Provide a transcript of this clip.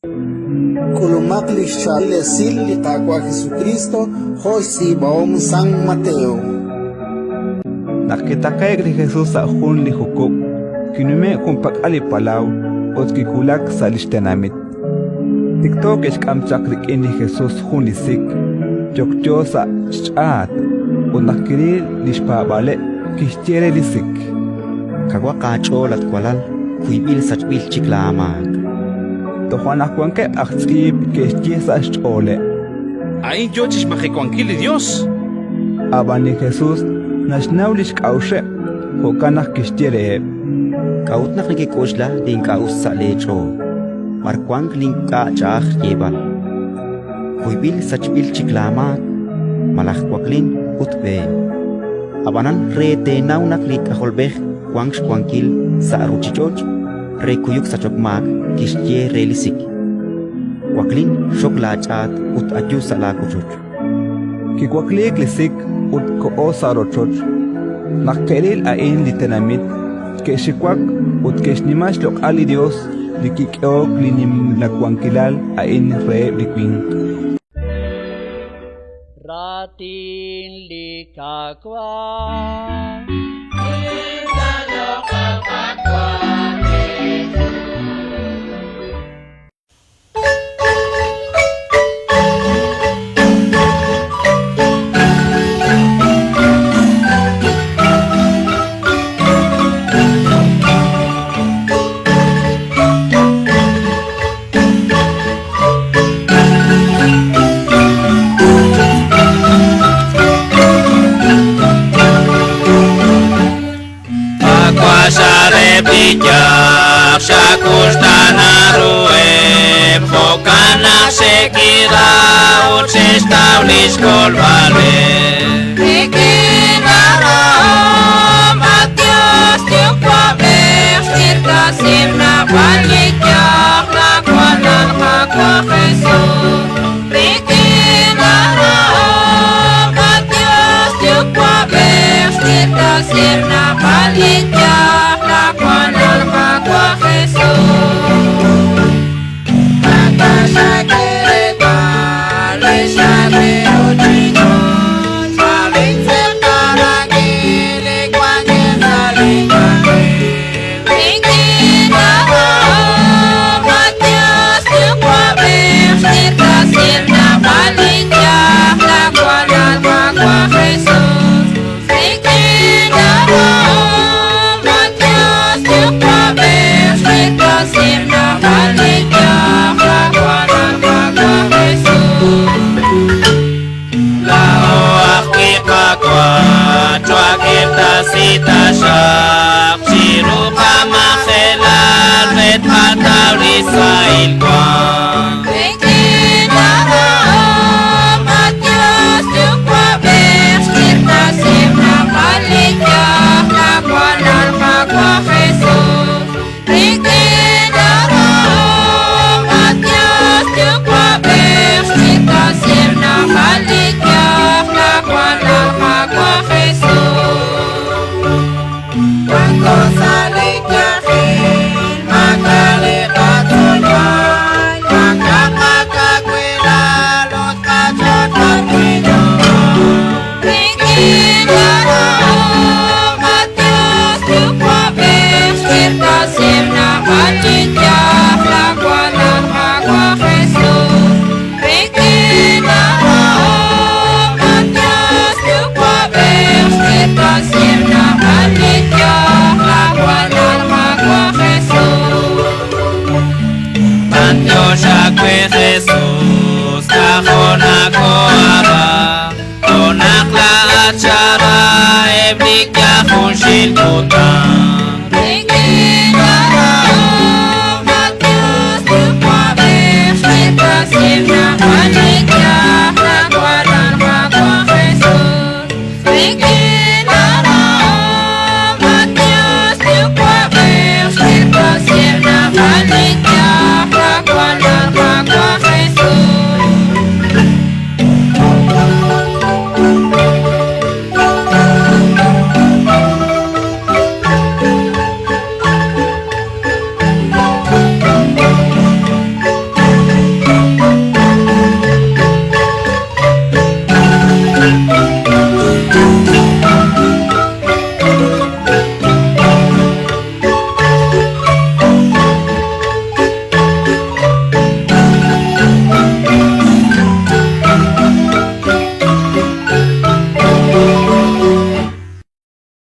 Kulumakli shale sil liqaqua Jesucristo Josi baom San Mateo. Nakitakaek li Jesús sa jun li hukuk, kinume kumpak ali palau, otkikulak sa lishtenamit. TikTok kamchak rikin li Jesús jun li sik, chokcho sa sh'at, unakiri lishpabale, kishchere li sik. Kagwa kacholat kwalal, kuibil sachbil chiklamak. Tojuanakuanke aktsib kishche sa sh'ole. Ahí yo chismajecuanquili Dios. Abani Jesús, nashnaulish kaushe, hokanah kishchere. Kautnak nikikushla din kaus sa lecho. Markwang lingka chach yebal. Kuibil sachbil chiklamak, malakwaklin utbe. Abanan rete naunak li kaholbeh kwangsh kwankil sa aruchichoch, re kuyuk sa chokmak kishye relisik. Kwaklin shoklachat ut adyu sa lakuchuch. Kikwaklik lisik ut koo sa rochoch. Nakkeril ain litenamit, keshikwak ut keshnimash lok ali Dios, likikyok linim lakwankilal ain re likwing. Ratin likakwa bijak syakus tanaruem fokana sekira utsis taulis kolvale Ikinara Matias tiukwa berstir kasirna balikyak lakwanan kakwa Jesus Ikinara Matias tiukwa berstir kasirna balikyak lakwanan kakwa Jesus Makasa kireta lesate ujigo saling sekarang ini kuangin saling kagin Ikinara Matias tiukwa berstir kasirna balikyak lakwanan kakwa Jesus Ikinara Matias tiukwa berstir kasirna balikyak lakwanan kakwa Jesus lao akipakwa chwakita sita shak shirupa makhelal vet pataulis sailkwan Ikinara Matias tiukwa berstir kasirna balikyak lakwanan kakwa Jesus Ikinara Matias tiukwa berstir kasirna balikyak lakwanan kakwa Jesus Wangko salik yakin makalikat sulman Makakakwila lot kachot pagwino Ikinara Matias tiukwa berstir kasirna balikyak lakwanan kakwa Jesus Ikinara Matias tiukwa berstir kasirna balikyak lakwanan kakwa Jesus Tanyo shakwe Jesus kahona koara tonak la achara eblik yakun shilkutan Ikinara